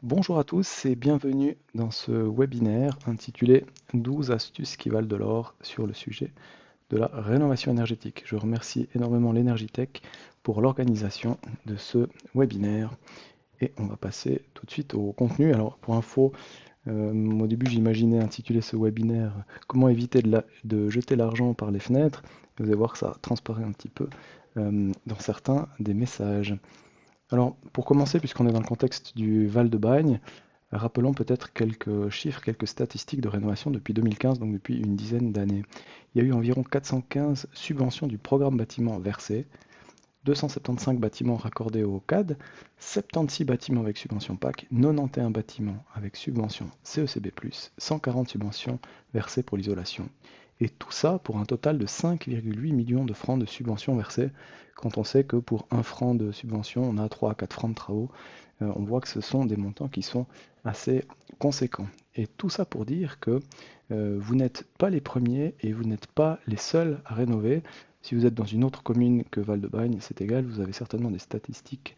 Bonjour à tous et bienvenue dans ce webinaire intitulé 12 astuces qui valent de l'or sur le sujet de la rénovation énergétique. Je remercie énormément l'Energitech pour l'organisation de ce webinaire et on va passer tout de suite au contenu. Alors pour info, au début j'imaginais intituler ce webinaire Comment éviter de jeter l'argent par les fenêtres. Vous allez voir que ça transparaît un petit peu dans certains des messages. Alors, pour commencer, puisqu'on est dans le contexte du Val-de-Bagne, rappelons peut-être quelques chiffres, quelques statistiques de rénovation depuis 2015, donc depuis une dizaine d'années. Il y a eu environ 415 subventions du programme bâtiment versées, 275 bâtiments raccordés au CAD, 76 bâtiments avec subvention PAC, 91 bâtiments avec subvention CECB+, 140 subventions versées pour l'isolation. Et tout ça pour un total de 5,8 millions de francs de subventions versées, quand on sait que pour 1 franc de subvention, on a 3 à 4 francs de travaux. On voit que ce sont des montants qui sont assez conséquents. Et tout ça pour dire que vous n'êtes pas les premiers et vous n'êtes pas les seuls à rénover. Si vous êtes dans une autre commune que Val-de-Bagne, c'est égal, vous avez certainement des statistiques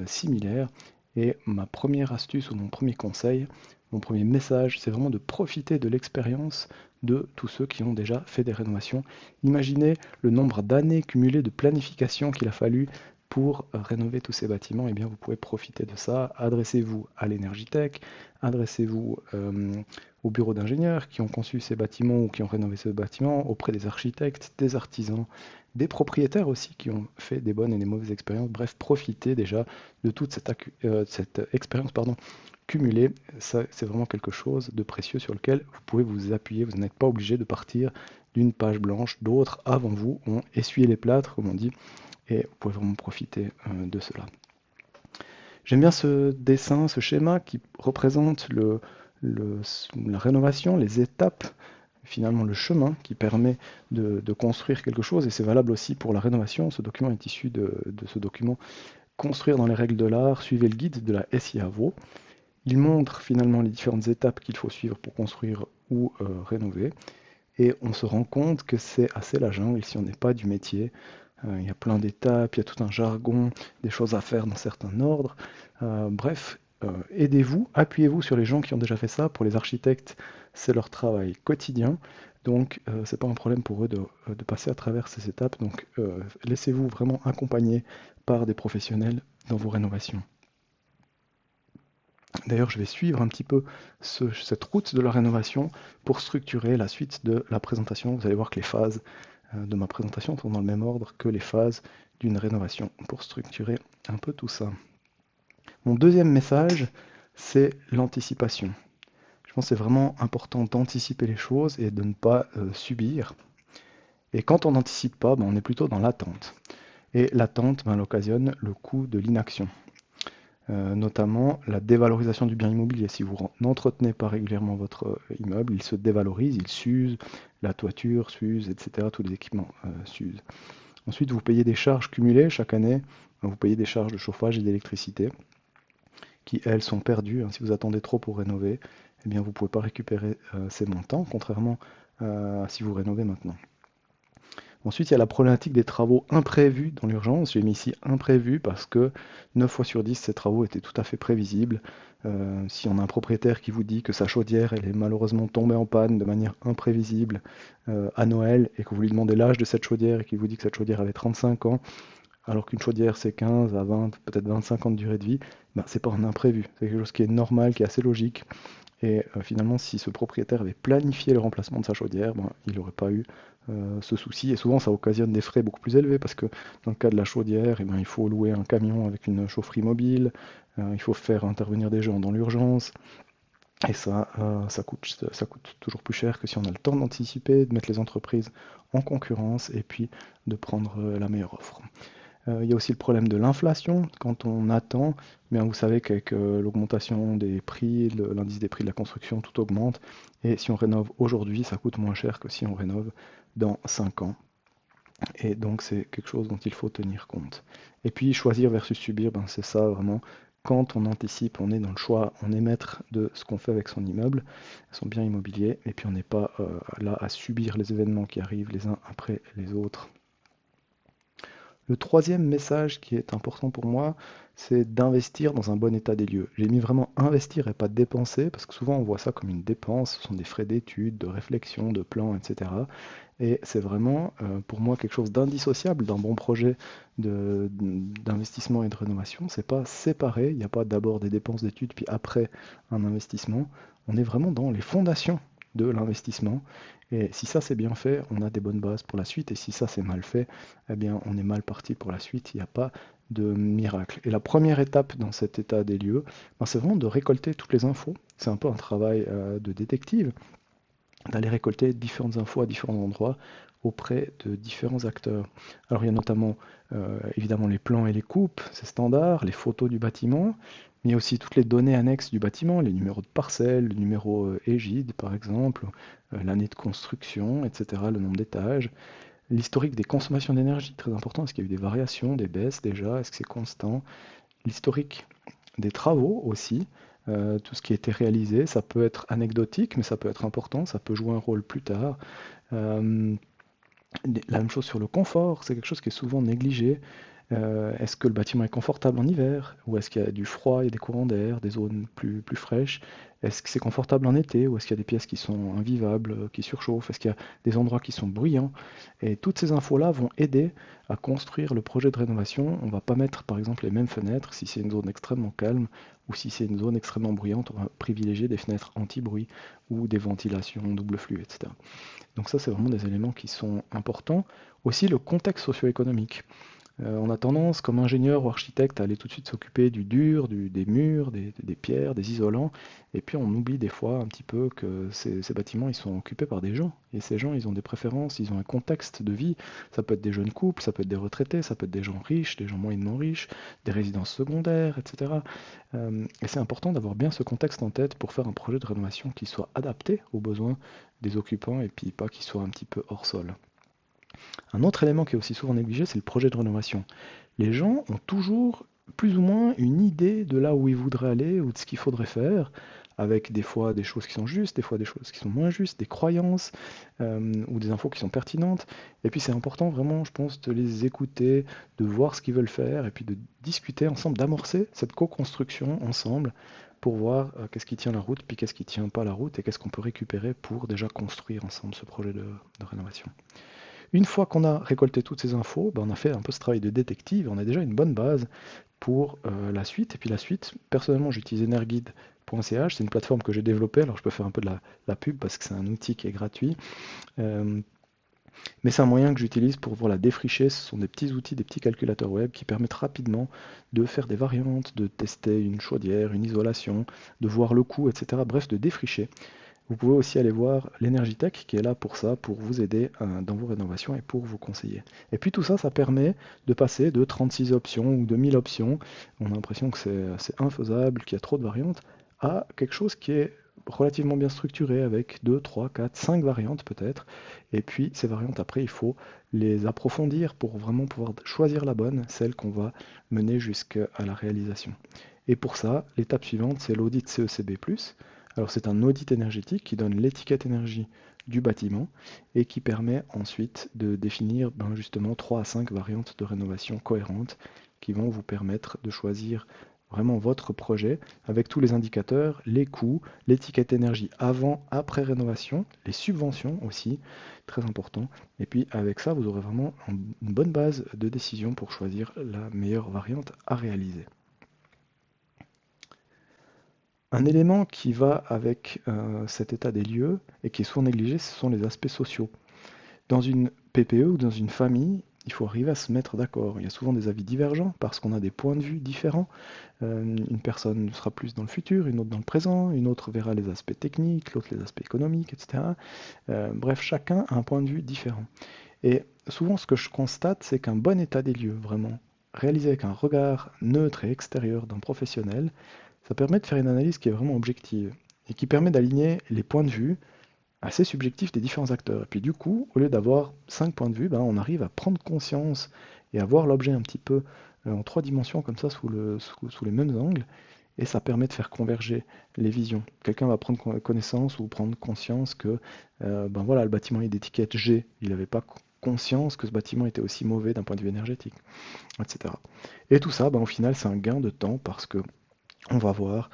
similaires. Et ma première astuce ou mon premier conseil, mon premier message, c'est vraiment de profiter de l'expérience de tous ceux qui ont déjà fait des rénovations. Imaginez le nombre d'années cumulées de planification qu'il a fallu pour rénover tous ces bâtiments. Eh bien, vous pouvez profiter de ça. Adressez-vous à l'Energitech, adressez-vous aux bureaux d'ingénieurs qui ont conçu ces bâtiments ou qui ont rénové ce bâtiment, auprès des architectes, des artisans, des propriétaires aussi qui ont fait des bonnes et des mauvaises expériences. Bref, profitez déjà de toute cette expérience cumulée. C'est vraiment quelque chose de précieux sur lequel vous pouvez vous appuyer. Vous n'êtes pas obligé de partir d'une page blanche. D'autres avant vous ont essuyé les plâtres, comme on dit, et vous pouvez vraiment profiter de cela. J'aime bien ce dessin, ce schéma qui représente la rénovation, les étapes, finalement le chemin qui permet de construire quelque chose, et c'est valable aussi pour la rénovation. Ce document est issu de ce document Construire dans les règles de l'art, suivez le guide de la SIAVO. Il montre finalement les différentes étapes qu'il faut suivre pour construire ou rénover, et on se rend compte que c'est assez la jungle si on n'est pas du métier. Il y a plein d'étapes, il y a tout un jargon, des choses à faire dans certains ordres. Bref, aidez-vous, appuyez-vous sur les gens qui ont déjà fait ça. Pour les architectes, c'est leur travail quotidien. Donc, c'est pas un problème pour eux de passer à travers ces étapes. Donc, laissez-vous vraiment accompagner par des professionnels dans vos rénovations. D'ailleurs, je vais suivre un petit peu cette route de la rénovation pour structurer la suite de la présentation. Vous allez voir que les phases de ma présentation sont dans le même ordre que les phases d'une rénovation pour structurer un peu tout ça. Mon deuxième message, c'est l'anticipation. Je pense que c'est vraiment important d'anticiper les choses et de ne pas subir. Et quand on n'anticipe pas, on est plutôt dans l'attente. Et l'attente, elle occasionne le coût de l'inaction. Notamment la dévalorisation du bien immobilier. Si vous n'entretenez pas régulièrement votre immeuble, il se dévalorise, il s'use, la toiture s'use, etc. Tous les équipements s'usent. Ensuite, vous payez des charges cumulées chaque année. Vous payez des charges de chauffage et d'électricité qui, elles, sont perdues. Si vous attendez trop pour rénover, eh bien, vous ne pouvez pas récupérer ces montants, contrairement à si vous rénovez maintenant. Ensuite, il y a la problématique des travaux imprévus dans l'urgence. J'ai mis ici imprévus parce que 9 fois sur 10, ces travaux étaient tout à fait prévisibles. Si on a un propriétaire qui vous dit que sa chaudière elle est malheureusement tombée en panne de manière imprévisible à Noël et que vous lui demandez l'âge de cette chaudière et qu'il vous dit que cette chaudière avait 35 ans, alors qu'une chaudière c'est 15 à 20, peut-être 25 ans de durée de vie, c'est pas un imprévu. C'est quelque chose qui est normal, qui est assez logique. Et finalement, si ce propriétaire avait planifié le remplacement de sa chaudière, il n'aurait pas eu ce souci. Et souvent, ça occasionne des frais beaucoup plus élevés parce que dans le cas de la chaudière, il faut louer un camion avec une chaufferie mobile, il faut faire intervenir des gens dans l'urgence. Et ça coûte toujours plus cher que si on a le temps d'anticiper, de mettre les entreprises en concurrence et puis de prendre la meilleure offre. Il y a aussi le problème de l'inflation. Quand on attend, vous savez qu'avec l'augmentation des prix, l'indice des prix de la construction, tout augmente. Et si on rénove aujourd'hui, ça coûte moins cher que si on rénove dans 5 ans. Et donc c'est quelque chose dont il faut tenir compte. Et puis choisir versus subir, c'est ça vraiment. Quand on anticipe, on est dans le choix, on est maître de ce qu'on fait avec son immeuble, son bien immobilier, et puis on n'est pas là à subir les événements qui arrivent les uns après les autres. Le troisième message qui est important pour moi, c'est d'investir dans un bon état des lieux. J'ai mis vraiment investir et pas dépenser, parce que souvent on voit ça comme une dépense, ce sont des frais d'études, de réflexion, de plan, etc. Et c'est vraiment pour moi quelque chose d'indissociable d'un bon projet d'investissement et de rénovation. C'est pas séparé, il n'y a pas d'abord des dépenses d'études, puis après un investissement. On est vraiment dans les fondations de l'investissement. Et si ça c'est bien fait, on a des bonnes bases pour la suite. Et si ça c'est mal fait, eh bien on est mal parti pour la suite. Il n'y a pas de miracle. Et la première étape dans cet état des lieux, ben, c'est vraiment de récolter toutes les infos. C'est un peu un travail de détective, d'aller récolter différentes infos à différents endroits auprès de différents acteurs. Alors il y a notamment évidemment les plans et les coupes, c'est standard, les photos du bâtiment, mais il y a aussi toutes les données annexes du bâtiment, les numéros de parcelles, le numéro égide par exemple, l'année de construction, etc., le nombre d'étages, l'historique des consommations d'énergie, très important, est-ce qu'il y a eu des variations, des baisses déjà, est-ce que c'est constant, l'historique des travaux aussi, tout ce qui a été réalisé, ça peut être anecdotique, mais ça peut être important, ça peut jouer un rôle plus tard. Euh, la même chose sur le confort, c'est quelque chose qui est souvent négligé. Est-ce que le bâtiment est confortable en hiver? Ou est-ce qu'il y a du froid, il y a des courants d'air, des zones plus fraîches? Est-ce que c'est confortable en été? Ou est-ce qu'il y a des pièces qui sont invivables, qui surchauffent? Est-ce qu'il y a des endroits qui sont bruyants? Et toutes ces infos-là vont aider à construire le projet de rénovation. On ne va pas mettre par exemple les mêmes fenêtres si c'est une zone extrêmement calme ou si c'est une zone extrêmement bruyante. On va privilégier des fenêtres anti-bruit ou des ventilations double flux, etc. Donc ça, c'est vraiment des éléments qui sont importants. Aussi le contexte socio-économique. On a tendance, comme ingénieur ou architecte, à aller tout de suite s'occuper du dur, des murs, des pierres, des isolants, et puis on oublie des fois un petit peu que ces bâtiments, ils sont occupés par des gens, et ces gens, ils ont des préférences, ils ont un contexte de vie. Ça peut être des jeunes couples, ça peut être des retraités, ça peut être des gens riches, des gens moyennement riches, des résidences secondaires, etc. Et c'est important d'avoir bien ce contexte en tête pour faire un projet de rénovation qui soit adapté aux besoins des occupants, et puis pas qui soit un petit peu hors sol. Un autre élément qui est aussi souvent négligé, c'est le projet de rénovation. Les gens ont toujours plus ou moins une idée de là où ils voudraient aller ou de ce qu'il faudrait faire, avec des fois des choses qui sont justes, des fois des choses qui sont moins justes, des croyances ou des infos qui sont pertinentes. Et puis c'est important vraiment, je pense, de les écouter, de voir ce qu'ils veulent faire et puis de discuter ensemble, d'amorcer cette co-construction ensemble pour voir qu'est-ce qui tient la route, puis qu'est-ce qui tient pas la route et qu'est-ce qu'on peut récupérer pour déjà construire ensemble ce projet de rénovation. Une fois qu'on a récolté toutes ces infos, ben on a fait un peu ce travail de détective, on a déjà une bonne base pour la suite. Et puis la suite, personnellement, j'utilise energiguide.ch, c'est une plateforme que j'ai développée, alors je peux faire un peu de la pub parce que c'est un outil qui est gratuit. Mais c'est un moyen que j'utilise pour voilà, défricher. Ce sont des petits outils, des petits calculateurs web qui permettent rapidement de faire des variantes, de tester une chaudière, une isolation, de voir le coût, etc. Bref, de défricher. Vous pouvez aussi aller voir l'Energitech qui est là pour ça, pour vous aider dans vos rénovations et pour vous conseiller. Et puis tout ça, ça permet de passer de 36 options ou de 1000 options, on a l'impression que c'est infaisable, qu'il y a trop de variantes, à quelque chose qui est relativement bien structuré avec 2, 3, 4, 5 variantes peut-être. Et puis ces variantes, après, il faut les approfondir pour vraiment pouvoir choisir la bonne, celle qu'on va mener jusqu'à la réalisation. Et pour ça, l'étape suivante, c'est l'audit CECB+. Alors c'est un audit énergétique qui donne l'étiquette énergie du bâtiment et qui permet ensuite de définir justement 3 à 5 variantes de rénovation cohérentes qui vont vous permettre de choisir vraiment votre projet avec tous les indicateurs, les coûts, l'étiquette énergie avant, après rénovation, les subventions aussi, très important. Et puis avec ça, vous aurez vraiment une bonne base de décision pour choisir la meilleure variante à réaliser. Un élément qui va avec cet état des lieux et qui est souvent négligé, ce sont les aspects sociaux. Dans une PPE ou dans une famille, il faut arriver à se mettre d'accord. Il y a souvent des avis divergents parce qu'on a des points de vue différents. Une personne sera plus dans le futur, une autre dans le présent, une autre verra les aspects techniques, l'autre les aspects économiques, etc. Bref, chacun a un point de vue différent. Et souvent, ce que je constate, c'est qu'un bon état des lieux, vraiment, réalisé avec un regard neutre et extérieur d'un professionnel, ça permet de faire une analyse qui est vraiment objective et qui permet d'aligner les points de vue assez subjectifs des différents acteurs. Et puis du coup, au lieu d'avoir 5 points de vue, on arrive à prendre conscience et à voir l'objet un petit peu en 3 dimensions comme ça sous les mêmes angles. Et ça permet de faire converger les visions. Quelqu'un va prendre connaissance ou prendre conscience que voilà, le bâtiment est d'étiquette G, il n'avait pas conscience que ce bâtiment était aussi mauvais d'un point de vue énergétique, etc. Et tout ça, au final, c'est un gain de temps parce que on va voir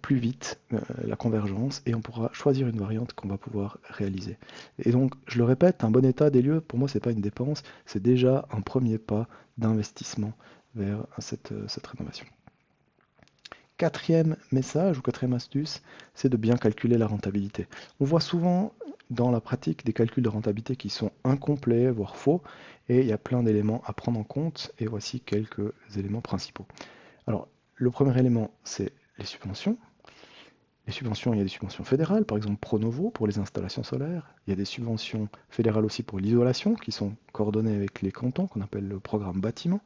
plus vite la convergence et on pourra choisir une variante qu'on va pouvoir réaliser. Et donc, je le répète, un bon état des lieux, pour moi, c'est pas une dépense, c'est déjà un premier pas d'investissement vers cette rénovation. Quatrième message ou quatrième astuce, c'est de bien calculer la rentabilité. On voit souvent dans la pratique des calculs de rentabilité qui sont incomplets, voire faux, et il y a plein d'éléments à prendre en compte, et voici quelques éléments principaux. Alors, le premier élément, c'est les subventions. Les subventions, il y a des subventions fédérales, par exemple Pronovo pour les installations solaires. Il y a des subventions fédérales aussi pour l'isolation, qui sont coordonnées avec les cantons, qu'on appelle le programme bâtiment,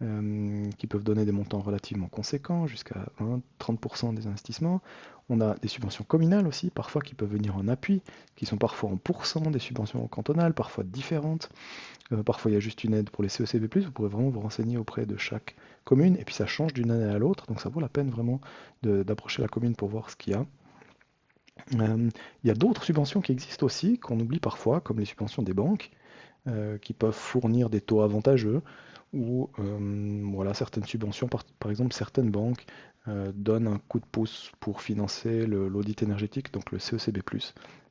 qui peuvent donner des montants relativement conséquents, jusqu'à 20-30% des investissements. On a des subventions communales aussi, parfois qui peuvent venir en appui, qui sont parfois en pourcent des subventions cantonales, parfois différentes. Parfois, il y a juste une aide pour les CECB+, vous pourrez vraiment vous renseigner auprès de chaque commune, et puis ça change d'une année à l'autre, donc ça vaut la peine vraiment d'approcher la commune pour voir ce qu'il y a. Il y a d'autres subventions qui existent aussi, qu'on oublie parfois, comme les subventions des banques, qui peuvent fournir des taux avantageux, ou voilà, certaines subventions, par exemple certaines banques donnent un coup de pouce pour financer l'audit énergétique, donc le CECB+.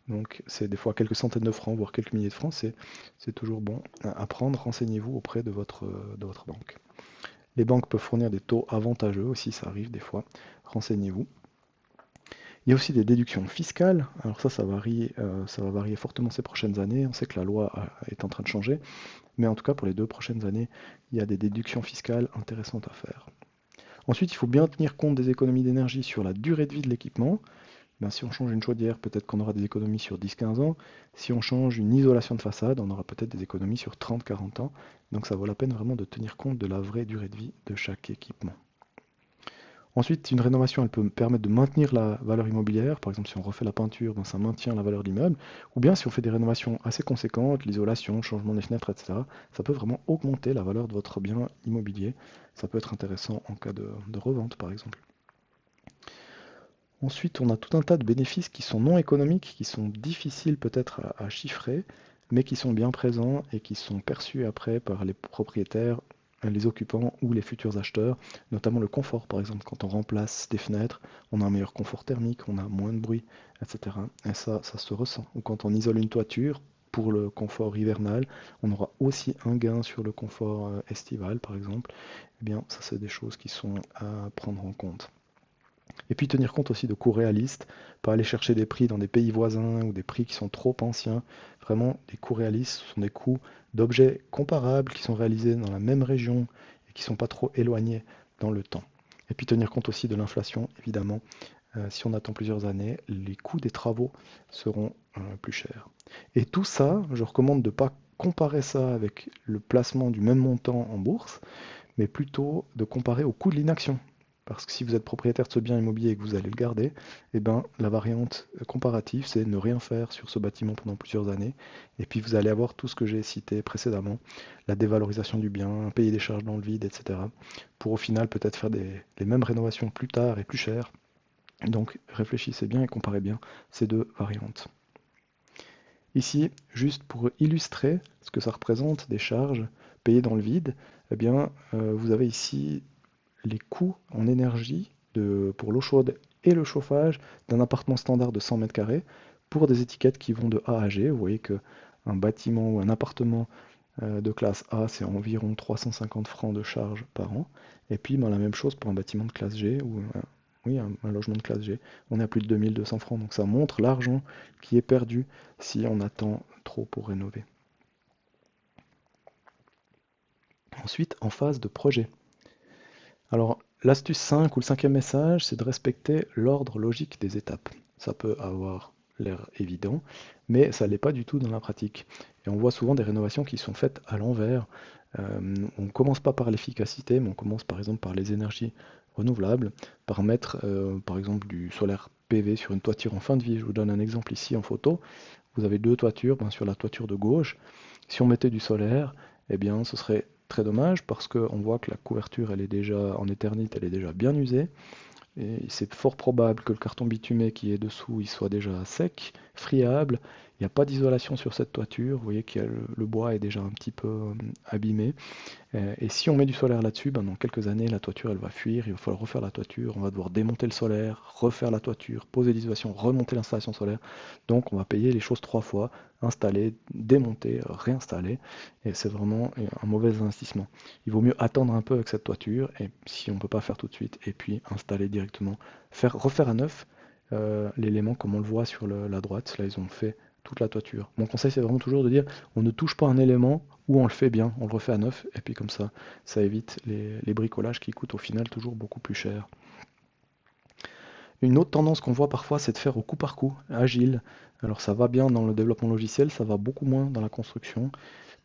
Donc c'est des fois quelques centaines de francs, voire quelques milliers de francs, c'est toujours bon à prendre, renseignez-vous auprès de votre banque. Les banques peuvent fournir des taux avantageux aussi, ça arrive des fois, renseignez-vous. Il y a aussi des déductions fiscales. Alors ça va varier fortement ces prochaines années. On sait que la loi est en train de changer, mais en tout cas pour les 2 prochaines années, il y a des déductions fiscales intéressantes à faire. Ensuite, il faut bien tenir compte des économies d'énergie sur la durée de vie de l'équipement. Si on change une chaudière, peut-être qu'on aura des économies sur 10-15 ans. Si on change une isolation de façade, on aura peut-être des économies sur 30-40 ans. Donc ça vaut la peine vraiment de tenir compte de la vraie durée de vie de chaque équipement. Ensuite, une rénovation, elle peut permettre de maintenir la valeur immobilière. Par exemple, si on refait la peinture, ça maintient la valeur de l'immeuble. Ou bien si on fait des rénovations assez conséquentes, l'isolation, changement des fenêtres, etc., ça peut vraiment augmenter la valeur de votre bien immobilier. Ça peut être intéressant en cas de revente, par exemple. Ensuite, on a tout un tas de bénéfices qui sont non économiques, qui sont difficiles peut-être à chiffrer, mais qui sont bien présents et qui sont perçus après par les propriétaires, les occupants ou les futurs acheteurs, notamment le confort par exemple. Quand on remplace des fenêtres, on a un meilleur confort thermique, on a moins de bruit, etc. Et ça se ressent. Ou quand on isole une toiture, pour le confort hivernal, on aura aussi un gain sur le confort estival par exemple. Eh bien, ça c'est des choses qui sont à prendre en compte. Et puis tenir compte aussi de coûts réalistes, pas aller chercher des prix dans des pays voisins ou des prix qui sont trop anciens. Vraiment, les coûts réalistes, ce sont des coûts d'objets comparables qui sont réalisés dans la même région et qui ne sont pas trop éloignés dans le temps. Et puis tenir compte aussi de l'inflation, évidemment. Si on attend plusieurs années, les coûts des travaux seront plus chers. Et tout ça, je recommande de ne pas comparer ça avec le placement du même montant en bourse, mais plutôt de comparer au coût de l'inaction. Parce que si vous êtes propriétaire de ce bien immobilier et que vous allez le garder, eh ben, la variante comparative, c'est ne rien faire sur ce bâtiment pendant plusieurs années. Et puis vous allez avoir tout ce que j'ai cité précédemment, la dévalorisation du bien, payer des charges dans le vide, etc. Pour au final peut-être faire les mêmes rénovations plus tard et plus chères. Donc réfléchissez bien et comparez bien ces deux variantes. Ici, juste pour illustrer ce que ça représente des charges payées dans le vide, eh bien, vous avez ici les coûts en énergie pour l'eau chaude et le chauffage d'un appartement standard de 100 mètres carrés pour des étiquettes qui vont de A à G. Vous voyez qu'un bâtiment ou un appartement de classe A, c'est environ 350 francs de charge par an. Et puis la même chose pour un bâtiment de classe G ou un logement de classe G. On est à plus de 2200 francs. Donc ça montre l'argent qui est perdu si on attend trop pour rénover. Ensuite, en phase de projet. Alors, l'astuce 5 ou le cinquième message, c'est de respecter l'ordre logique des étapes. Ça peut avoir l'air évident, mais ça ne l'est pas du tout dans la pratique. Et on voit souvent des rénovations qui sont faites à l'envers. On ne commence pas par l'efficacité, mais on commence par exemple par les énergies renouvelables, par mettre par exemple du solaire PV sur une toiture en fin de vie. Je vous donne un exemple ici en photo. Vous avez 2 toitures, sur la toiture de gauche. Si on mettait du solaire, eh bien ce serait très dommage parce qu'on voit que la couverture elle est déjà en éternite, elle est déjà bien usée. Et c'est fort probable que le carton bitumé qui est dessous il soit déjà sec friable, il n'y a pas d'isolation sur cette toiture, vous voyez que le bois est déjà un petit peu abîmé. Et si on met du solaire là-dessus, ben dans quelques années, la toiture elle va fuir, il va falloir refaire la toiture, on va devoir démonter le solaire, refaire la toiture, poser l'isolation, remonter l'installation solaire. Donc on va payer les choses 3 fois, installer, démonter, réinstaller, et c'est vraiment un mauvais investissement. Il vaut mieux attendre un peu avec cette toiture, et si on ne peut pas faire tout de suite, et puis installer directement, refaire à neuf l'élément comme on le voit sur la droite, là ils ont fait toute la toiture. Mon conseil c'est vraiment toujours de dire on ne touche pas un élément où on le fait bien, on le refait à neuf, et puis comme ça évite les bricolages qui coûtent au final toujours beaucoup plus cher. Une autre tendance qu'on voit parfois, c'est de faire au coup par coup, agile. Alors ça va bien dans le développement logiciel, ça va beaucoup moins dans la construction,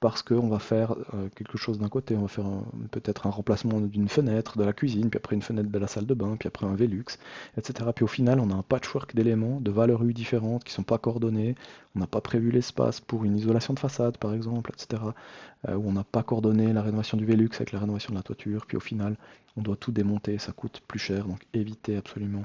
parce qu'on va faire quelque chose d'un côté, on va faire peut-être un remplacement d'une fenêtre de la cuisine, puis après une fenêtre de la salle de bain, puis après un Velux, etc. Puis au final, on a un patchwork d'éléments, de valeurs U différentes qui ne sont pas coordonnées, on n'a pas prévu l'espace pour une isolation de façade, par exemple, etc. Où on n'a pas coordonné la rénovation du Velux avec la rénovation de la toiture, puis au final, on doit tout démonter, ça coûte plus cher, donc évitez absolument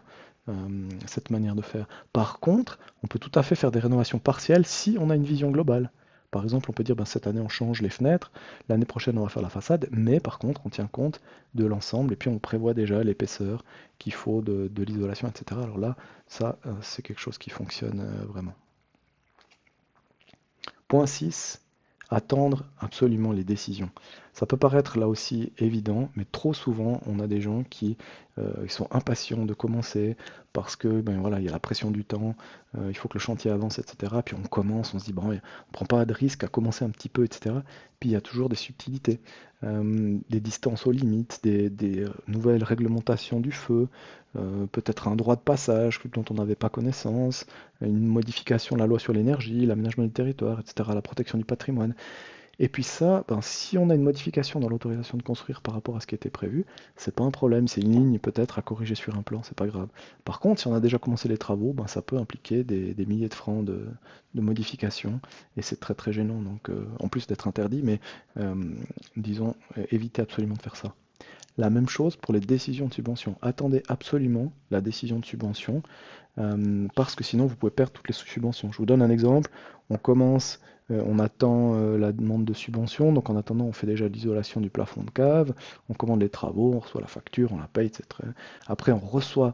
cette manière de faire. Par contre, on peut tout à fait faire des rénovations partielles si on a une vision globale. Par exemple, on peut dire ben, cette année on change les fenêtres, l'année prochaine on va faire la façade, mais par contre on tient compte de l'ensemble et puis on prévoit déjà l'épaisseur qu'il faut de l'isolation, etc. Alors là, ça c'est quelque chose qui fonctionne vraiment. Point 6, attendre absolument les décisions. Ça peut paraître là aussi évident, mais trop souvent on a des gens qui ils sont impatients de commencer parce que ben voilà, il y a la pression du temps, il faut que le chantier avance, etc. Puis on commence, on se dit bon, on prend pas de risque à commencer un petit peu, etc. Puis il y a toujours des subtilités, des distances aux limites, des nouvelles réglementations du feu, peut-être un droit de passage dont on n'avait pas connaissance, une modification de la loi sur l'énergie, l'aménagement du territoire, etc., la protection du patrimoine. Et puis ça, ben, si on a une modification dans l'autorisation de construire par rapport à ce qui était prévu, c'est pas un problème, c'est une ligne peut-être à corriger sur un plan, c'est pas grave. Par contre, si on a déjà commencé les travaux, ben, ça peut impliquer des milliers de francs de modifications, et c'est très très gênant, donc en plus d'être interdit, mais disons, évitez absolument de faire ça. La même chose pour les décisions de subvention. Attendez absolument la décision de subvention parce que sinon vous pouvez perdre toutes les subventions. Je vous donne un exemple. On commence, on attend la demande de subvention, donc en attendant on fait déjà l'isolation du plafond de cave, on commande les travaux, on reçoit la facture, on la paye, etc. Après on reçoit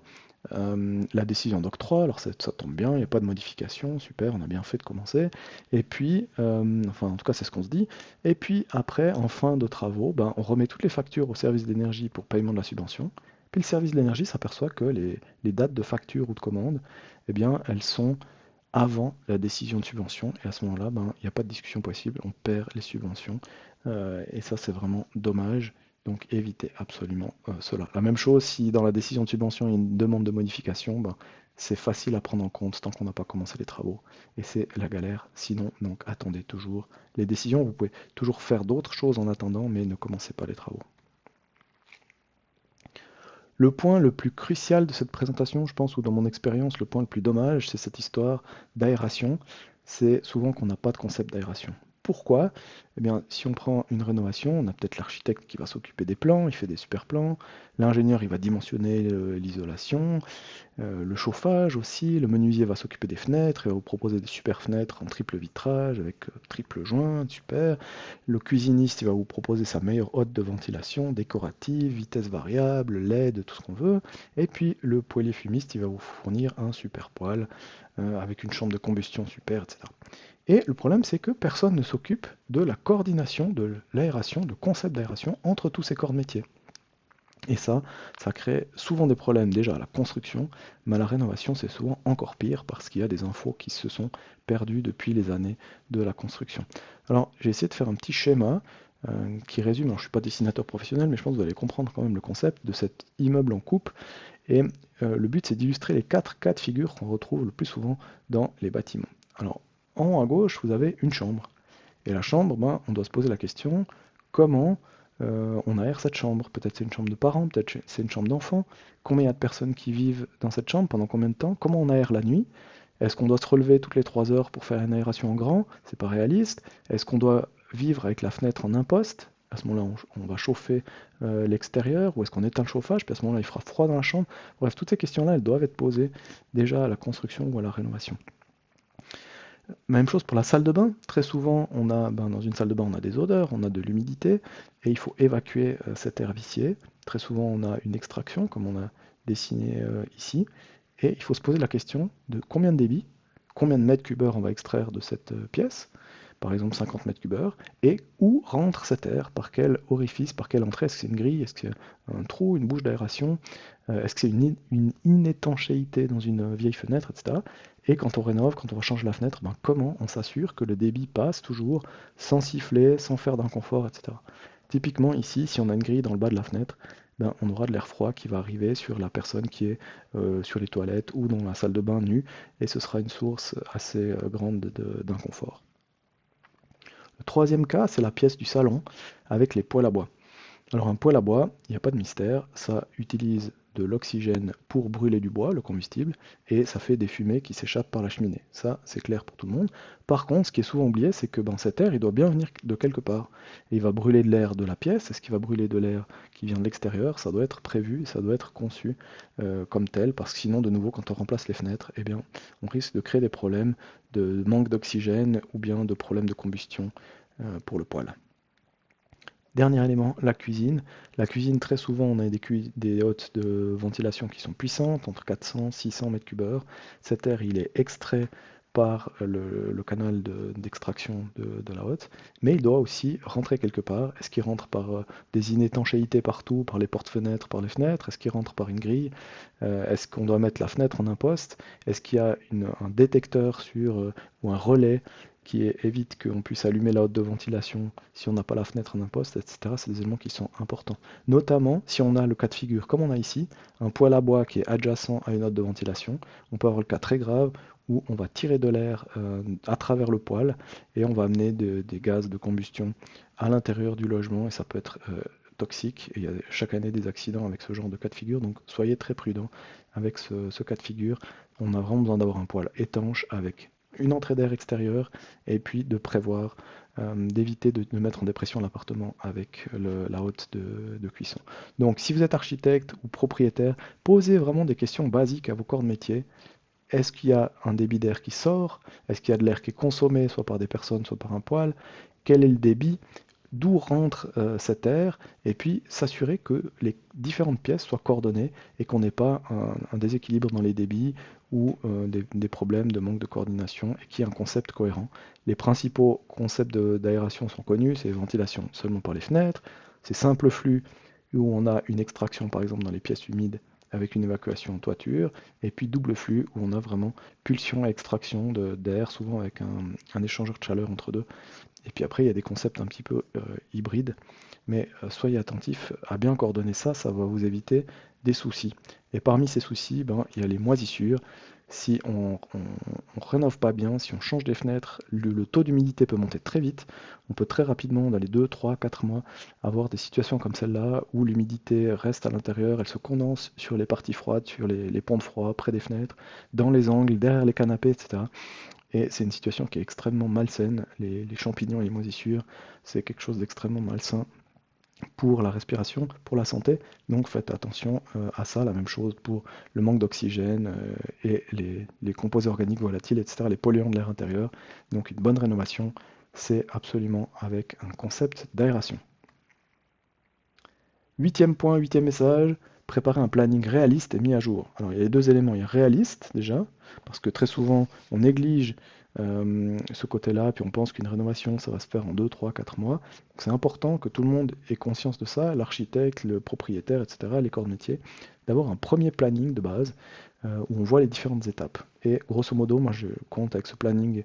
la décision d'octroi, alors ça tombe bien, il n'y a pas de modification, super, on a bien fait de commencer. Et puis, enfin en tout cas c'est ce qu'on se dit, et puis après, en fin de travaux, ben, on remet toutes les factures au service d'énergie pour paiement de la subvention. Puis le service de l'énergie s'aperçoit que les dates de facture ou de commande, eh bien, elles sont avant la décision de subvention. Et à ce moment-là, ben, il n'y a pas de discussion possible, on perd les subventions. Et ça, c'est vraiment dommage. Donc évitez absolument cela. La même chose, si dans la décision de subvention, il y a une demande de modification, ben, c'est facile à prendre en compte tant qu'on n'a pas commencé les travaux. Et c'est la galère. Sinon, donc attendez toujours les décisions. Vous pouvez toujours faire d'autres choses en attendant, mais ne commencez pas les travaux. Le point le plus crucial de cette présentation, je pense, ou dans mon expérience, le point le plus dommage, c'est cette histoire d'aération. C'est souvent qu'on n'a pas de concept d'aération. Pourquoi? Eh bien, si on prend une rénovation, on a peut-être l'architecte qui va s'occuper des plans, il fait des super plans, l'ingénieur il va dimensionner l'isolation, le chauffage aussi, le menuisier va s'occuper des fenêtres, il va vous proposer des super fenêtres en triple vitrage avec triple joint, super. Le cuisiniste il va vous proposer sa meilleure hotte de ventilation, décorative, vitesse variable, LED, tout ce qu'on veut. Et puis le poêlier fumiste il va vous fournir un super poêle avec une chambre de combustion super, etc. Et le problème, c'est que personne ne s'occupe de la coordination de l'aération, de concept d'aération entre tous ces corps de métier. Et ça crée souvent des problèmes déjà à la construction, mais à la rénovation, c'est souvent encore pire parce qu'il y a des infos qui se sont perdues depuis les années de la construction. Alors, j'ai essayé de faire un petit schéma qui résume, alors je ne suis pas dessinateur professionnel, mais je pense que vous allez comprendre quand même le concept de cet immeuble en coupe. Et le but, c'est d'illustrer les 4 cas de figure qu'on retrouve le plus souvent dans les bâtiments. Alors, en haut à gauche, vous avez une chambre. Et la chambre, ben, on doit se poser la question, comment on aère cette chambre? Peut-être c'est une chambre de parents, peut-être c'est une chambre d'enfants. Combien il y a de personnes qui vivent dans cette chambre, pendant combien de temps? Comment on aère la nuit? Est-ce qu'on doit se relever toutes les 3 heures pour faire une aération en grand? C'est pas réaliste. Est-ce qu'on doit vivre avec la fenêtre en imposte? À ce moment-là, on va chauffer l'extérieur, ou est-ce qu'on éteint le chauffage? Puis à ce moment-là, il fera froid dans la chambre. Bref, toutes ces questions-là, elles doivent être posées déjà à la construction ou à la rénovation. Même chose pour la salle de bain. Très souvent, dans une salle de bain, on a des odeurs, on a de l'humidité, et il faut évacuer cet air vicié. Très souvent, on a une extraction, comme on a dessiné ici, et il faut se poser la question de combien de débit, combien de mètres cubeurs on va extraire de cette pièce, par exemple 50 mètres cubeurs, et où rentre cet air, par quel orifice, par quelle entrée, est-ce que c'est une grille, est-ce que c'est un trou, une bouche d'aération, est-ce que c'est une inétanchéité dans une vieille fenêtre, etc. Et quand on rénove, quand on va changer la fenêtre, comment on s'assure que le débit passe toujours sans siffler, sans faire d'inconfort, etc. Typiquement ici, si on a une grille dans le bas de la fenêtre, on aura de l'air froid qui va arriver sur la personne qui est sur les toilettes ou dans la salle de bain nue, et ce sera une source assez grande d'inconfort. Le troisième cas, c'est la pièce du salon avec les poêles à bois. Alors un poêle à bois, il n'y a pas de mystère, ça utilise de l'oxygène pour brûler du bois, le combustible, et ça fait des fumées qui s'échappent par la cheminée. Ça, c'est clair pour tout le monde. Par contre, ce qui est souvent oublié, c'est que cet air, il doit bien venir de quelque part. Et il va brûler de l'air de la pièce, est-ce qu'il va brûler de l'air qui vient de l'extérieur? Ça doit être prévu, ça doit être conçu comme tel, parce que sinon, de nouveau, quand on remplace les fenêtres, eh bien, on risque de créer des problèmes de manque d'oxygène ou bien de problèmes de combustion pour le poêle. Dernier élément, la cuisine. La cuisine, très souvent, on a des hottes de ventilation qui sont puissantes, entre 400 et 600 mètres cubeurs. Cet air, il est extrait par le canal d'extraction de la hotte, mais il doit aussi rentrer quelque part. Est-ce qu'il rentre par des inétanchéités partout, par les portes-fenêtres, par les fenêtres? Est-ce qu'il rentre par une grille? Est-ce qu'on doit mettre la fenêtre en imposte? Est-ce qu'il y a un détecteur ou un relais qui évite qu'on puisse allumer la hotte de ventilation si on n'a pas la fenêtre en imposte, etc. C'est des éléments qui sont importants. Notamment si on a le cas de figure, comme on a ici, un poêle à bois qui est adjacent à une hotte de ventilation, on peut avoir le cas très grave où on va tirer de l'air à travers le poêle et on va amener des gaz de combustion à l'intérieur du logement et ça peut être toxique. Et il y a chaque année des accidents avec ce genre de cas de figure, donc soyez très prudents avec ce cas de figure. On a vraiment besoin d'avoir un poêle étanche avec une entrée d'air extérieure et puis de prévoir d'éviter de mettre en dépression l'appartement avec la hotte de cuisson. Donc si vous êtes architecte ou propriétaire, posez vraiment des questions basiques à vos corps de métier. Est-ce qu'il y a un débit d'air qui sort? Est-ce qu'il y a de l'air qui est consommé, soit par des personnes, soit par un poêle? Quel est le débit? D'où rentre cet air? Et puis s'assurer que les différentes pièces soient coordonnées et qu'on n'ait pas un déséquilibre dans les débits ou des problèmes de manque de coordination et qu'il y ait un concept cohérent. Les principaux concepts d'aération sont connus, c'est ventilation seulement par les fenêtres, c'est simple flux où on a une extraction par exemple dans les pièces humides avec une évacuation en toiture, et puis double flux où on a vraiment pulsion et extraction d'air, souvent avec un échangeur de chaleur entre deux. Et puis après, il y a des concepts un petit peu hybrides, mais soyez attentifs à bien coordonner ça, ça va vous éviter des soucis. Et parmi ces soucis, il y a les moisissures. Si on ne rénove pas bien, si on change des fenêtres, le taux d'humidité peut monter très vite. On peut très rapidement, dans les 2, 3, 4 mois, avoir des situations comme celle-là où l'humidité reste à l'intérieur, elle se condense sur les parties froides, sur les ponts de froid, près des fenêtres, dans les angles, derrière les canapés, etc. Et c'est une situation qui est extrêmement malsaine. Les champignons et les moisissures, c'est quelque chose d'extrêmement malsain pour la respiration, pour la santé. Donc faites attention à ça. La même chose pour le manque d'oxygène et les composés organiques volatiles, etc., les polluants de l'air intérieur. Donc une bonne rénovation, c'est absolument avec un concept d'aération. Huitième point, huitième message, préparer un planning réaliste et mis à jour. Alors il y a les deux éléments, il y a réaliste déjà, parce que très souvent on néglige ce côté-là, puis on pense qu'une rénovation ça va se faire en 2, 3, 4 mois. Donc c'est important que tout le monde ait conscience de ça, l'architecte, le propriétaire, etc., les corps de métier, d'avoir un premier planning de base où on voit les différentes étapes. Et grosso modo, moi je compte avec ce planning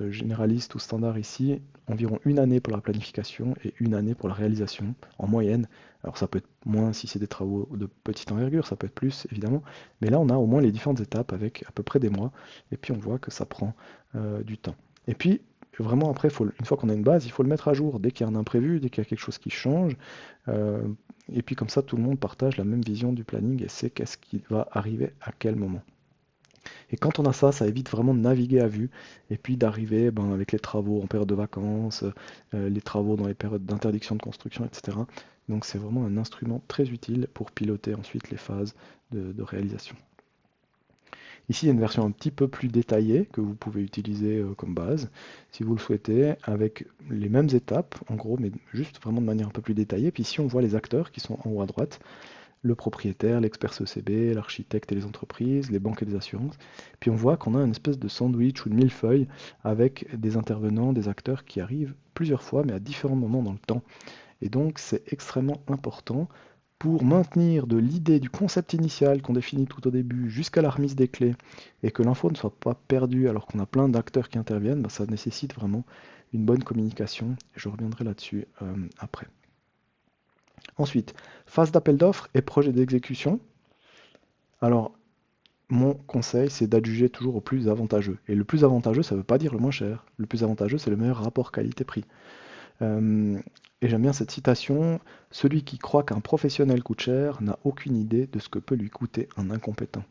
généraliste ou standard ici, environ une année pour la planification et une année pour la réalisation en moyenne. Alors ça peut être moins si c'est des travaux de petite envergure, ça peut être plus évidemment, mais là on a au moins les différentes étapes avec à peu près des mois, et puis on voit que ça prend du temps. Et puis vraiment après, une fois qu'on a une base, il faut le mettre à jour dès qu'il y a un imprévu, dès qu'il y a quelque chose qui change, euh, et puis comme ça tout le monde partage la même vision du planning et sait qu'est-ce qui va arriver à quel moment. Et quand on a ça, ça évite vraiment de naviguer à vue et puis d'arriver avec les travaux en période de vacances, les travaux dans les périodes d'interdiction de construction, etc. Donc c'est vraiment un instrument très utile pour piloter ensuite les phases de réalisation. Ici, il y a une version un petit peu plus détaillée que vous pouvez utiliser comme base, si vous le souhaitez, avec les mêmes étapes, en gros, mais juste vraiment de manière un peu plus détaillée. Puis ici, on voit les acteurs qui sont en haut à droite, le propriétaire, l'expert CCB, l'architecte et les entreprises, les banques et les assurances. Puis on voit qu'on a une espèce de sandwich ou de millefeuille avec des intervenants, des acteurs qui arrivent plusieurs fois, mais à différents moments dans le temps. Et donc, c'est extrêmement important pour maintenir de l'idée du concept initial qu'on définit tout au début jusqu'à la remise des clés et que l'info ne soit pas perdue alors qu'on a plein d'acteurs qui interviennent, bah, ça nécessite vraiment une bonne communication. Je reviendrai là-dessus après. Ensuite, phase d'appel d'offres et projet d'exécution. Alors, mon conseil, c'est d'adjuger toujours au plus avantageux. Et le plus avantageux, ça ne veut pas dire le moins cher. Le plus avantageux, c'est le meilleur rapport qualité-prix. Et j'aime bien cette citation, celui qui croit qu'un professionnel coûte cher n'a aucune idée de ce que peut lui coûter un incompétent.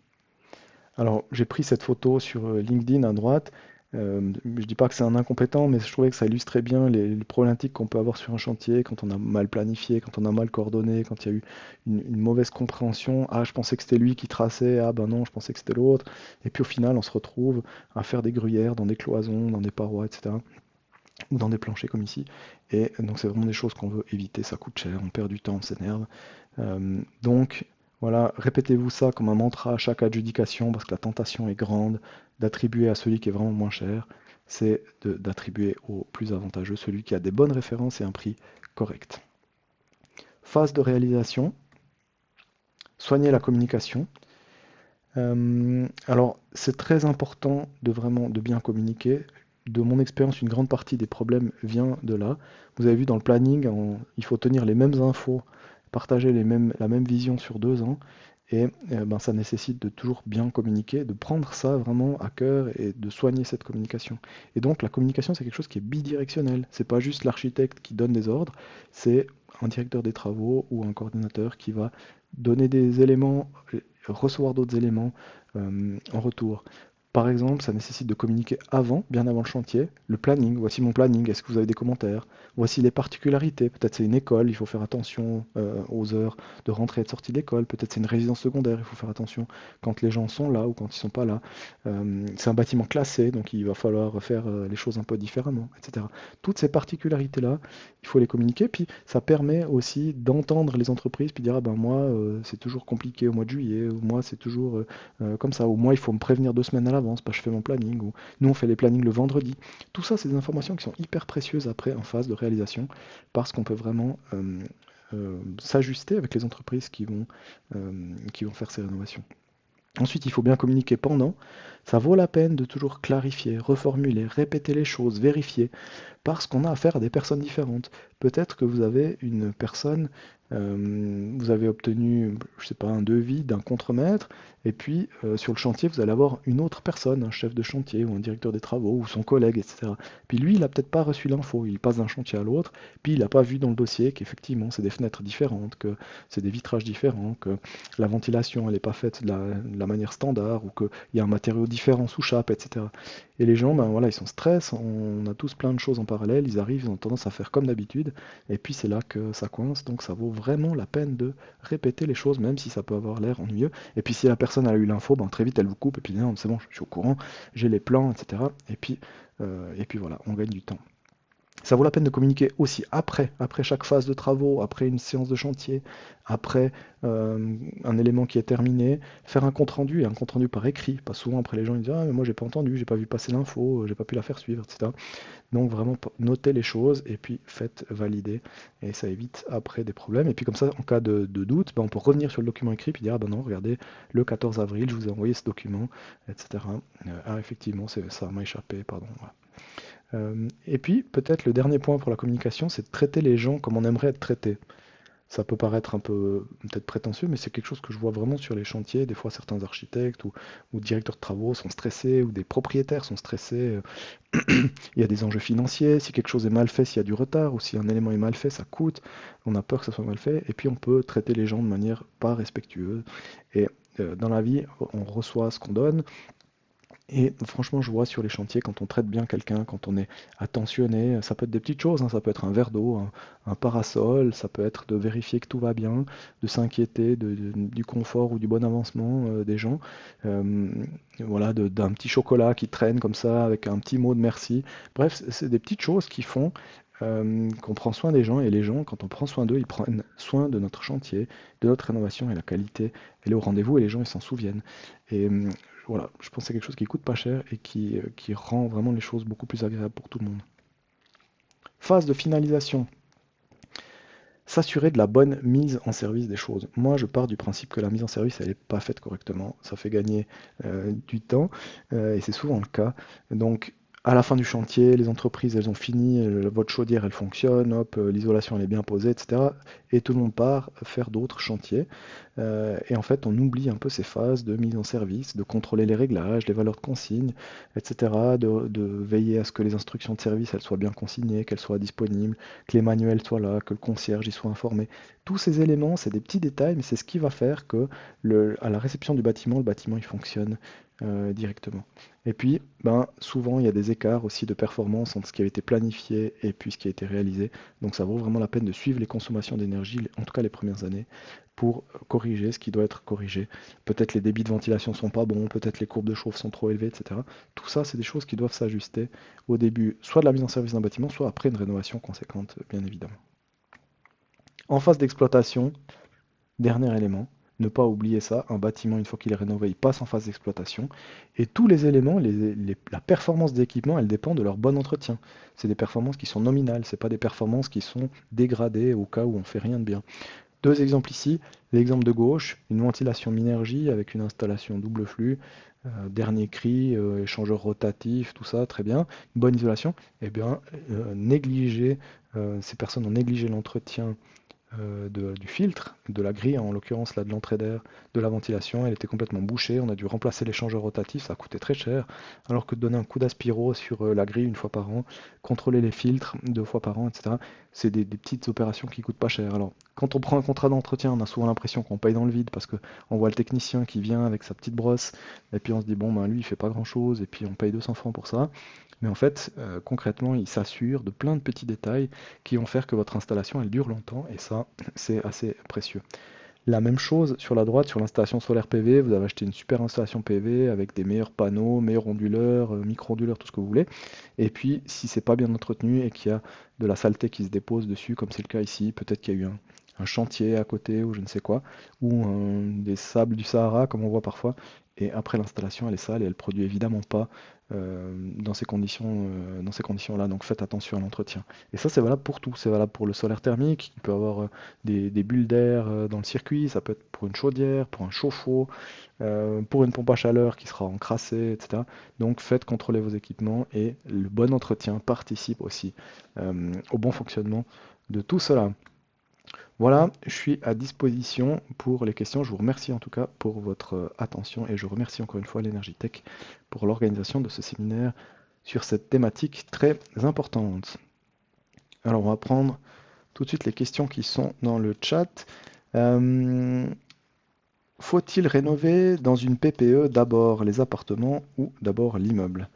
Alors, j'ai pris cette photo sur LinkedIn à droite. Je dis pas que c'est un incompétent, mais je trouvais que ça illustrait bien les problématiques qu'on peut avoir sur un chantier quand on a mal planifié, quand on a mal coordonné, quand il y a eu une mauvaise compréhension. Ah, je pensais que c'était lui qui traçait. Ah, ben non, je pensais que c'était l'autre. Et puis au final, on se retrouve à faire des gruyères dans des cloisons, dans des parois, etc. Ou dans des planchers comme ici. Et donc c'est vraiment des choses qu'on veut éviter. Ça coûte cher, on perd du temps, on s'énerve. Donc voilà, répétez-vous ça comme un mantra à chaque adjudication parce que la tentation est grande d'attribuer à celui qui est vraiment moins cher, c'est d'attribuer au plus avantageux, celui qui a des bonnes références et un prix correct. Phase de réalisation, soigner la communication. Alors c'est très important de vraiment de bien communiquer. De mon expérience, une grande partie des problèmes vient de là. Vous avez vu dans le planning, il faut tenir les mêmes infos, partager la même vision sur 2 ans. Et ben, ça nécessite de toujours bien communiquer, de prendre ça vraiment à cœur et de soigner cette communication. Et donc la communication, c'est quelque chose qui est bidirectionnel. C'est pas juste l'architecte qui donne des ordres, c'est un directeur des travaux ou un coordinateur qui va donner des éléments, recevoir d'autres éléments en retour. Par exemple, ça nécessite de communiquer avant, bien avant le chantier, le planning. Voici mon planning, est-ce que vous avez des commentaires? Voici les particularités. Peut-être c'est une école, il faut faire attention aux heures de rentrée et de sortie d'école. Peut-être c'est une résidence secondaire, il faut faire attention quand les gens sont là ou quand ils sont pas là. C'est un bâtiment classé, donc il va falloir faire les choses un peu différemment, etc. Toutes ces particularités-là, il faut les communiquer. Puis ça permet aussi d'entendre les entreprises, puis dire, ah ben moi, c'est toujours compliqué au mois de juillet, ou moi, c'est toujours comme ça, ou moi, il faut me prévenir 2 semaines à l'avance, parce que je fais mon planning, ou nous, on fait les plannings le vendredi. Tout ça, c'est des informations qui sont hyper précieuses après en phase de réalisation, parce qu'on peut vraiment s'ajuster avec les entreprises qui vont faire ces rénovations. Ensuite, il faut bien communiquer pendant. Ça vaut la peine de toujours clarifier, reformuler, répéter les choses, vérifier, parce qu'on a affaire à des personnes différentes. Peut-être que vous avez une personne, vous avez obtenu, je sais pas, un devis d'un contremaître, et puis sur le chantier, vous allez avoir une autre personne, un chef de chantier ou un directeur des travaux ou son collègue, etc. Puis lui, il n'a peut-être pas reçu l'info, il passe d'un chantier à l'autre, puis il n'a pas vu dans le dossier qu'effectivement, c'est des fenêtres différentes, que c'est des vitrages différents, que la ventilation, elle n'est pas faite de la manière standard, ou qu'il y a un matériau différent sous chape, etc. Et les gens, ben voilà, ils sont stress, on a tous plein de choses en parallèle, ils arrivent, ils ont tendance à faire comme d'habitude, et puis c'est là que ça coince, donc ça vaut vraiment la peine de répéter les choses, même si ça peut avoir l'air ennuyeux. Et puis si la personne a eu l'info, ben très vite elle vous coupe, et puis non, c'est bon, je suis au courant, j'ai les plans, etc. Et puis voilà, on gagne du temps. Ça vaut la peine de communiquer aussi après chaque phase de travaux, après une séance de chantier, après un élément qui est terminé, faire un compte-rendu, et un compte-rendu par écrit. Pas souvent après les gens ils disent ah mais moi j'ai pas entendu, j'ai pas vu passer l'info, j'ai pas pu la faire suivre, etc. Donc vraiment notez les choses et puis faites valider et ça évite après des problèmes. Et puis comme ça, en cas de doute, ben, on peut revenir sur le document écrit et dire ah ben non, regardez, le 14 avril, je vous ai envoyé ce document, etc. Ah effectivement, ça m'a échappé, pardon. Voilà. Et puis, peut-être le dernier point pour la communication, c'est de traiter les gens comme on aimerait être traité. Ça peut paraître un peu peut-être prétentieux, mais c'est quelque chose que je vois vraiment sur les chantiers. Des fois, certains architectes ou directeurs de travaux sont stressés, ou des propriétaires sont stressés. Il y a des enjeux financiers. Si quelque chose est mal fait, s'il y a du retard, ou si un élément est mal fait, ça coûte. On a peur que ça soit mal fait. Et puis, on peut traiter les gens de manière pas respectueuse. Et dans la vie, on reçoit ce qu'on donne. Et franchement, je vois sur les chantiers, quand on traite bien quelqu'un, quand on est attentionné, ça peut être des petites choses, hein, ça peut être un verre d'eau, un parasol, ça peut être de vérifier que tout va bien, de s'inquiéter du confort ou du bon avancement des gens. Euh, voilà, d'un petit chocolat qui traîne comme ça, avec un petit mot de merci. Bref, c'est des petites choses qui font qu'on prend soin des gens, et les gens, quand on prend soin d'eux, ils prennent soin de notre chantier, de notre rénovation, et la qualité, elle est au rendez-vous, et les gens, ils s'en souviennent. Et voilà, je pense que c'est quelque chose qui coûte pas cher et qui rend vraiment les choses beaucoup plus agréables pour tout le monde. Phase de finalisation. S'assurer de la bonne mise en service des choses. Moi, je pars du principe que la mise en service, elle n'est pas faite correctement. Ça fait gagner du temps et c'est souvent le cas. Donc, à la fin du chantier, les entreprises, elles ont fini, votre chaudière, elle fonctionne, hop, l'isolation, elle est bien posée, etc. Et tout le monde part faire d'autres chantiers. Et en fait, on oublie un peu ces phases de mise en service, de contrôler les réglages, les valeurs de consigne, etc., de veiller à ce que les instructions de service elles soient bien consignées, qu'elles soient disponibles, que les manuels soient là, que le concierge y soit informé. Tous ces éléments, c'est des petits détails, mais c'est ce qui va faire que à la réception du bâtiment, le bâtiment il fonctionne directement. Et puis, ben, souvent, il y a des écarts aussi de performance entre ce qui a été planifié et puis ce qui a été réalisé. Donc ça vaut vraiment la peine de suivre les consommations d'énergie, en tout cas les premières années, pour corriger ce qui doit être corrigé. Peut-être les débits de ventilation sont pas bons, peut-être les courbes de chauffe sont trop élevées, etc. Tout ça, c'est des choses qui doivent s'ajuster au début, soit de la mise en service d'un bâtiment, soit après une rénovation conséquente, bien évidemment. En phase d'exploitation, dernier élément, ne pas oublier ça, un bâtiment, une fois qu'il est rénové, il passe en phase d'exploitation, et tous les éléments, la performance des équipements, elle dépend de leur bon entretien. C'est des performances qui sont nominales, c'est pas des performances qui sont dégradées au cas où on fait rien de bien. Deux exemples ici. L'exemple de gauche, une ventilation Minergie avec une installation double flux, dernier cri, échangeur rotatif, tout ça, très bien. Une bonne isolation. Eh bien, ces personnes ont négligé l'entretien du filtre, de la grille, en l'occurrence là de l'entrée d'air, de la ventilation, elle était complètement bouchée, on a dû remplacer l'échangeur rotatif, ça a coûté très cher, alors que de donner un coup d'aspiro sur la grille une fois par an, contrôler les filtres 2 fois par an, etc. C'est des petites opérations qui coûtent pas cher. Alors, quand on prend un contrat d'entretien, on a souvent l'impression qu'on paye dans le vide parce qu'on voit le technicien qui vient avec sa petite brosse, et puis on se dit, bon, ben lui, il fait pas grand-chose, et puis on paye 200 francs pour ça. Mais en fait, concrètement, il s'assure de plein de petits détails qui vont faire que votre installation, elle dure longtemps, et ça, c'est assez précieux. La même chose sur la droite, sur l'installation solaire PV, vous avez acheté une super installation PV avec des meilleurs panneaux, meilleurs onduleurs, micro-onduleurs, tout ce que vous voulez. Et puis, si c'est pas bien entretenu et qu'il y a de la saleté qui se dépose dessus, comme c'est le cas ici, peut-être qu'il y a eu un chantier à côté ou je ne sais quoi, ou des sables du Sahara, comme on voit parfois, et après l'installation, elle est sale et elle produit évidemment pas dans ces conditions-là. Donc faites attention à l'entretien. Et ça, c'est valable pour tout. C'est valable pour le solaire thermique. Il peut y avoir des bulles d'air dans le circuit. Ça peut être pour une chaudière, pour un chauffe-eau, pour une pompe à chaleur qui sera encrassée, etc. Donc faites contrôler vos équipements et le bon entretien participe aussi au bon fonctionnement de tout cela. Voilà, je suis à disposition pour les questions. Je vous remercie en tout cas pour votre attention et je remercie encore une fois l'Energitech pour l'organisation de ce séminaire sur cette thématique très importante. Alors on va prendre tout de suite les questions qui sont dans le chat. Faut-il rénover dans une PPE d'abord les appartements ou d'abord l'immeuble?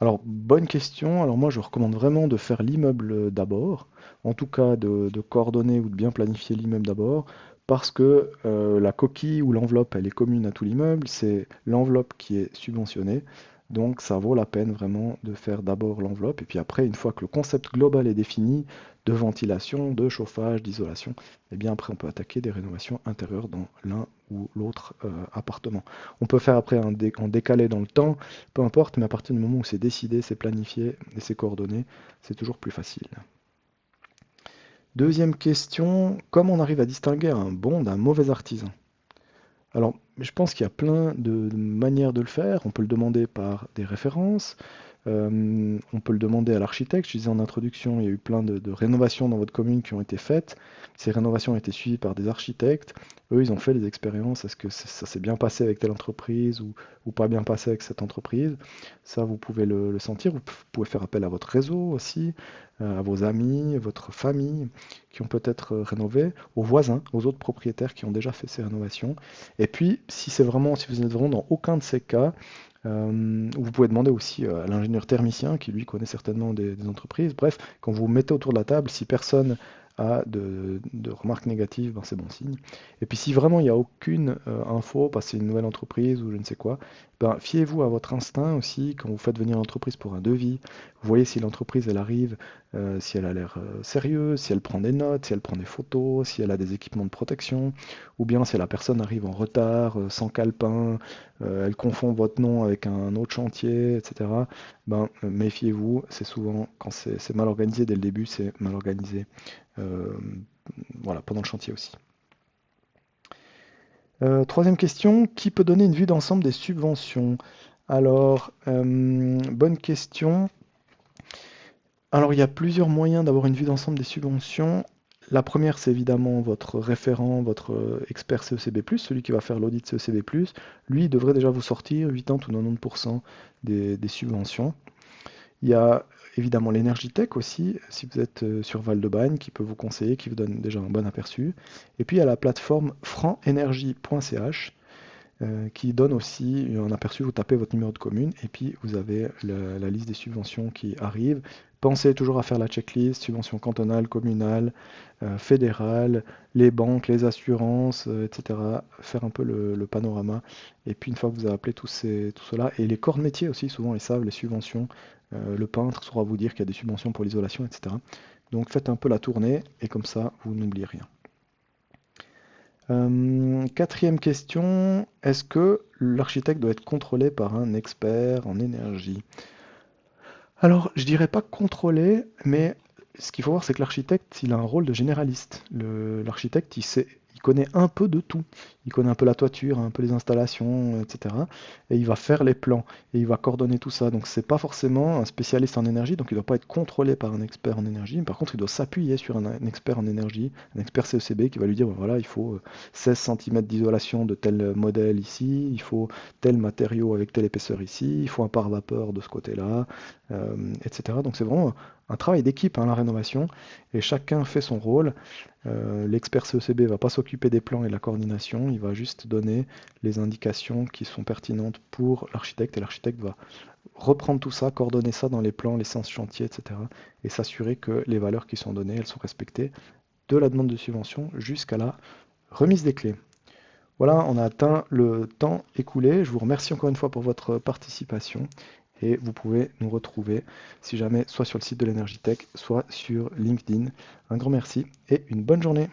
Alors, bonne question. Alors moi, je recommande vraiment de faire l'immeuble d'abord, en tout cas de coordonner ou de bien planifier l'immeuble d'abord, parce que la coquille ou l'enveloppe, elle est commune à tout l'immeuble, c'est l'enveloppe qui est subventionnée, donc ça vaut la peine vraiment de faire d'abord l'enveloppe, et puis après, une fois que le concept global est défini, de ventilation, de chauffage, d'isolation, et bien après on peut attaquer des rénovations intérieures dans l'un ou l'autre appartement. On peut faire après en décalé dans le temps, peu importe, mais à partir du moment où c'est décidé, c'est planifié et c'est coordonné, c'est toujours plus facile. Deuxième question, comment on arrive à distinguer un bon d'un mauvais artisan? Alors, je pense qu'il y a plein de manières de le faire. On peut le demander par des références, on peut le demander à l'architecte. Je disais en introduction, il y a eu plein de rénovations dans votre commune qui ont été faites. Ces rénovations ont été suivies par des architectes. Eux, ils ont fait des expériences. Est-ce que ça s'est bien passé avec telle entreprise ou pas bien passé avec cette entreprise? Ça, vous pouvez le sentir. Vous pouvez faire appel à votre réseau aussi, à vos amis, votre famille qui ont peut-être rénové, aux voisins, aux autres propriétaires qui ont déjà fait ces rénovations. Et puis, si vous n'êtes vraiment dans aucun de ces cas, Vous pouvez demander aussi à l'ingénieur thermicien qui lui connaît certainement des entreprises. Bref, quand vous vous mettez autour de la table, si personne a de remarques négatives, ben c'est bon signe. Et puis si vraiment il n'y a aucune info, parce que c'est une nouvelle entreprise ou je ne sais quoi, ben, fiez-vous à votre instinct aussi quand vous faites venir l'entreprise pour un devis. Vous voyez si l'entreprise elle arrive, si elle a l'air sérieuse, si elle prend des notes, si elle prend des photos, si elle a des équipements de protection, ou bien si la personne arrive en retard, sans calepin, elle confond votre nom avec un autre chantier, etc. Ben, méfiez-vous, c'est souvent, quand c'est mal organisé dès le début, c'est mal organisé euh, voilà, pendant le chantier aussi. Troisième question, qui peut donner une vue d'ensemble des subventions? Alors, bonne question. Alors, il y a plusieurs moyens d'avoir une vue d'ensemble des subventions. La première, c'est évidemment votre référent, votre expert CECB+, celui qui va faire l'audit CECB+. Lui, il devrait déjà vous sortir 80 ou 90% des subventions. Il y a évidemment l'Energitech aussi, si vous êtes sur Val-de-Bagne, qui peut vous conseiller, qui vous donne déjà un bon aperçu. Et puis il y a la plateforme francenergie.ch qui donne aussi un aperçu. Vous tapez votre numéro de commune et puis vous avez la liste des subventions qui arrivent. Pensez toujours à faire la checklist, subventions cantonales, communales, fédérales, les banques, les assurances, etc. Faire un peu le panorama. Et puis une fois que vous avez appelé tout cela, et les corps de métier aussi, souvent ils savent les subventions. Le peintre saura vous dire qu'il y a des subventions pour l'isolation, etc. Donc faites un peu la tournée et comme ça, vous n'oubliez rien. Quatrième question, est-ce que l'architecte doit être contrôlé par un expert en énergie? Alors, je dirais pas contrôlé, mais ce qu'il faut voir, c'est que l'architecte, il a un rôle de généraliste. L'architecte, il connaît un peu de tout. Il connaît un peu la toiture, un peu les installations, etc. Et il va faire les plans et il va coordonner tout ça. Donc, c'est pas forcément un spécialiste en énergie, donc il ne doit pas être contrôlé par un expert en énergie. Par contre, il doit s'appuyer sur un expert en énergie, un expert CECB qui va lui dire, voilà, il faut 16 cm d'isolation de tel modèle ici, il faut tel matériau avec telle épaisseur ici, il faut un pare-vapeur de ce côté-là, etc. Donc c'est vraiment un travail d'équipe, hein, la rénovation, et chacun fait son rôle. L'expert CECB ne va pas s'occuper des plans et de la coordination, il va juste donner les indications qui sont pertinentes pour l'architecte, et l'architecte va reprendre tout ça, coordonner ça dans les plans, les sens chantier, etc. Et s'assurer que les valeurs qui sont données, elles sont respectées, de la demande de subvention jusqu'à la remise des clés. Voilà, on a atteint le temps écoulé. Je vous remercie encore une fois pour votre participation et vous pouvez nous retrouver si jamais soit sur le site de l'Energitech, soit sur LinkedIn. Un grand merci et une bonne journée.